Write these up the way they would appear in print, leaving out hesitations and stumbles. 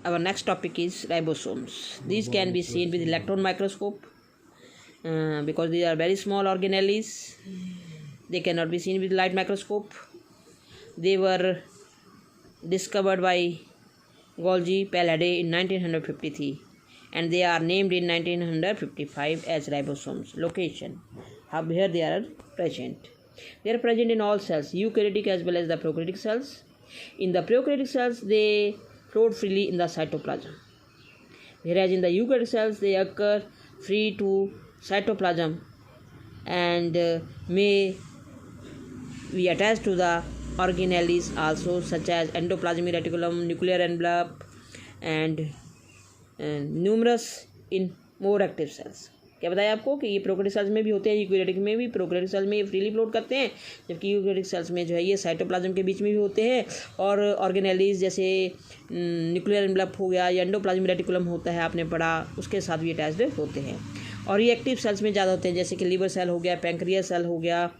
our next topic is ribosomes. These can be seen with electron microscope because these are very small organelles. They cannot be seen with light microscope. They were discovered by Golgi Palade in 1953 and they are named in 1955 as ribosomes. Location. Here they are present. They are present in all cells, eukaryotic as well as the prokaryotic cells. In the prokaryotic cells, they float freely in the cytoplasm, whereas in the eukaryotic cells, they occur free to cytoplasm and may be attached to the organelles also, such as endoplasmic reticulum, nuclear envelope, and numerous in more active cells. क्या बताया आपको कि ये prokaryotic cells में भी होते हैं, eukaryotic में भी, प्रोकैरियोटिक सेल्स में ये फ्रीली फ्लोट करते हैं, जबकि यूकैरियोटिक सेल्स में जो है ये साइटोप्लाज्म के बीच में भी होते हैं और ऑर्गेनेलीज जैसे न्यूक्लियर एनवेलप हो गया या एंडोप्लाज्मिक रेटिकुलम होता है, आपने पढ़ा, उसके साथ भी अटैच्ड होते हैं। और ये एक्टिव सेल्स में ज़्यादा होते हैं, जैसे कि लीवर सेल हो गया, पैंक्रियास सेल हो गया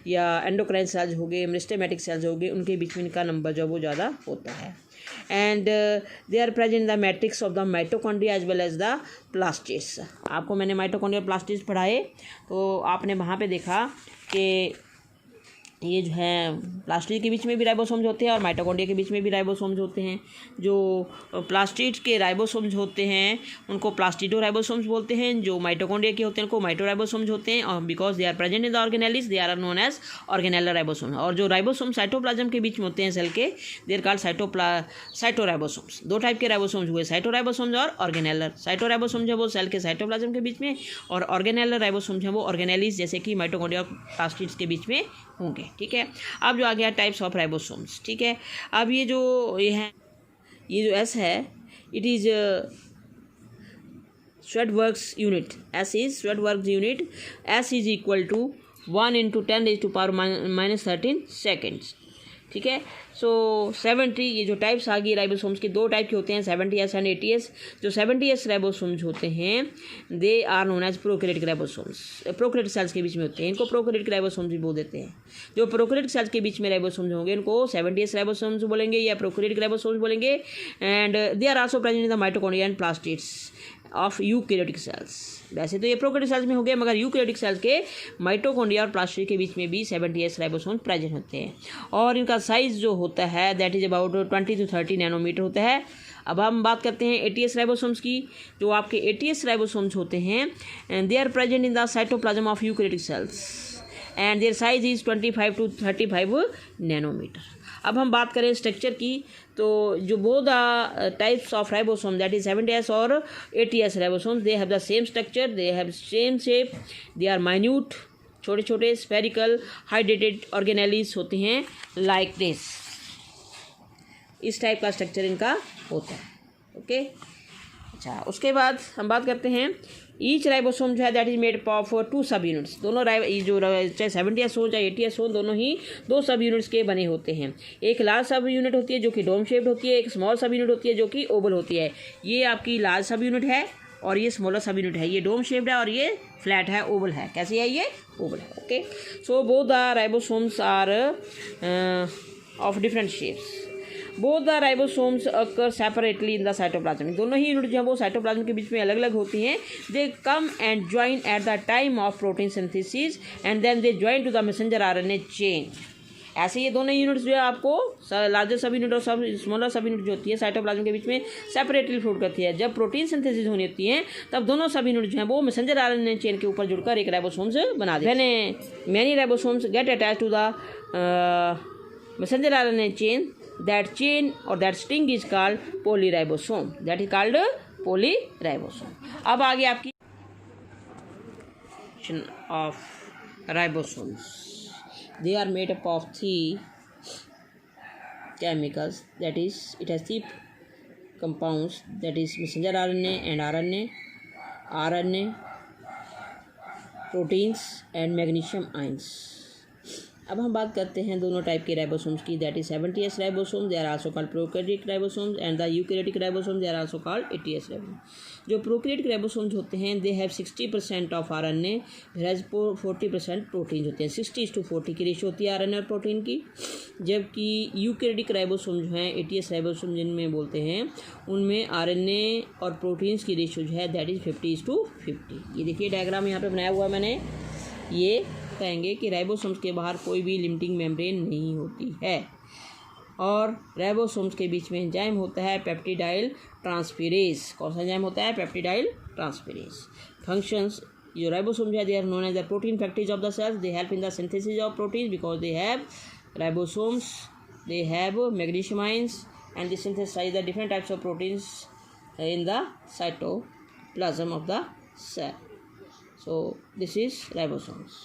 या एंडोक्राइन सेल्स हो गए, मेरिस्टेमेटिक सेल्स हो गए, उनके बीच में इनका नंबर जो वो ज़्यादा होता है। And they are present in the matrix of the mitochondria as well as the plastids. आपको मैंने माइटोकॉन्ड्रिया प्लास्टिड्स पढ़ाए तो आपने वहाँ पे देखा कि ये जो है प्लास्टिड के बीच में भी राइबोसोम्स होते हैं और माइटोकॉन्ड्रिया के बीच में भी राइबोसोम्स होते हैं। जो प्लास्टिड के राइबोसोम्स होते हैं उनको प्लास्टिडो राइबोसोम्स बोलते हैं, जो माइटोकॉन्ड्रिया के होते हैं उनको माइटो राइबोसोम्स होते हैं, और because they are present in the organelles they are known as organellar ribosomes. और जो राइबोसोम साइटोप्लाज्म के बीच में होते हैं सेल के, they are called cyto ribosomes. दो टाइप के राइबोसोम्स हुए, साइटो राइबोसोम्स और ऑर्गेनेलर। साइटो राइबोसोम्स है वो सेल के साइटोप्लाज्म के बीच में, और ऑर्गेनेलर राइबोसोम्स है वो ऑर्गेनेलिस जैसे कि माइटोकॉन्ड्रिया और प्लास्टिड्स के बीच में होंगे। ठीक है, अब जो आ गया टाइप्स ऑफ राइबोसोम्स। ठीक है, अब ये जो एस है, it is Svedberg's unit. S is Svedberg's unit. S is equal to 1 × 10⁻⁻13 seconds. ठीक है, सो 70 ये जो टाइप्स आ गई राइबोसोम्स के, दो टाइप के होते हैं, 70S एंड 80S। जो 70S राइबोसोम्स होते हैं they are known as prokaryotic ribosomes. Prokaryotic cells के बीच में होते हैं, इनको प्रोकैरियोटिक राइबोसोम्स भी बोल देते हैं। जो प्रोकैरियोटिक सेल्स के बीच में राइबोसोम्स होंगे इनको 70S राइबोसोम्स बोलेंगे या प्रोकैरियोटिक राइबोसोम्स बोलेंगे। And they are also present in the mitochondria and plastids of eukaryotic cells. वैसे तो ये प्रोकैरियोटिक सेल्स में हो गए, मगर यूकैरियोटिक सेल्स के माइटोकॉन्ड्रिया और प्लास्टिड के बीच में भी 70S राइबोसोम्स प्रेजेंट होते हैं, और इनका साइज जो होता है that is about 20 to 30 nanometre होता है। अब हम बात करते हैं 80S राइबोसोम्स की। जो आपके 80S राइबोसोम्स होते हैं they are present in the cytoplasm of eukaryotic cells and their size is 25 to 35 nanometres. अब हम बात करें स्ट्रक्चर की, तो जो both the types of ribosome that is 70S और 80S ribosomes, they have the same structure, they have same shape, they are minute, छोटे छोटे स्फेरिकल हाइड्रेटेड ऑर्गेनेलिस होते हैं लाइक दिस। इस टाइप का स्ट्रक्चर इनका होता है। ओके, अच्छा, उसके बाद हम बात करते हैं ईच राइबोसोम जो है दैट इज मेड ऑफ 2 सब यूनिट्स। दोनों जो चाहे 70S हो चाहे 80S हो, दोनों ही 2 सब यूनिट्स के बने होते हैं। एक लार्ज सब यूनिट होती है जो कि डोम शेप्ड होती है, एक स्मॉल सब यूनिट होती है जो कि ओवल होती है। ये आपकी लार्ज सब यूनिट है और ये स्मॉलर सब यूनिट है, ये डोम शेप्ड है और ये फ्लैट है, ओवल है। कैसी है ये? ओवल है। Okay, so both the ribosomes are of different shapes. Both the ribosomes occur separately in the cytoplasm. दोनों ही यूनिट जो है वो साइटोप्लाज्म के बीच में अलग अलग होती हैं। They come and join at the time of protein synthesis and then they join to the messenger RNA chain. ऐसे ये दोनों यूनिट्स जो है आपको लार्जर सब यूनिट और सब स्मॉलर सब यूनिट जो होती है साइटोप्लाज्म के बीच में सेपरेटली फ्लोट करती है। जब प्रोटीन सिंथेसिस होनी होती है तब दोनों सब यूनिट जो है वो मैसेंजर RNA चेन के ऊपर जुड़कर एक राइबोसोम्स बना देते हैं। Many ribosomes get attach to the messenger RNA chain. That chain or that string is called polyribosome. That is called polyribosome. अब आगे आपकी of ribosomes. They are made up of 3 chemicals. That is, it has 3 compounds. That is messenger RNA and RNA, proteins and magnesium ions. अब हम बात करते हैं दोनों type के राइबोसोम्स की, that is 70S ribosomes, they are also called prokaryotic ribosomes, and the eukaryotic ribosomes, they are also called 80S ribosomes. जो prokaryotic ribosomes होते हैं they have 60% of RNA, whereas 40% protein होते हैं। 60:40 की रेशियो होती है RNA और प्रोटीन की, जबकि यूकैरियोटिक राइबोसोम जो हैं 80S राइबोसोम जिनमें बोलते हैं उनमें RNA और प्रोटीन्स की रेशियो जो है दैट इज़ 50:50। ये देखिए डायग्राम यहाँ पे बनाया हुआ है मैंने, ये कहेंगे कि राइबोसोम्स के बाहर कोई भी लिमिटिंग मेम्ब्रेन नहीं होती है, और राइबोसोम्स के बीच में एंजाइम होता है पेप्टिडाइल ट्रांसफेरेज। कौन सा एंजाइम होता है? Peptidyl transferase. फंक्शंस, जो राइबोसोम्स है they are known as the protein factories of the cells, they help in the synthesis of protein because they have ribosomes, they have magnesium ions, and they synthesize the different types of proteins in the cytoplasm of the cell. So this is ribosomes.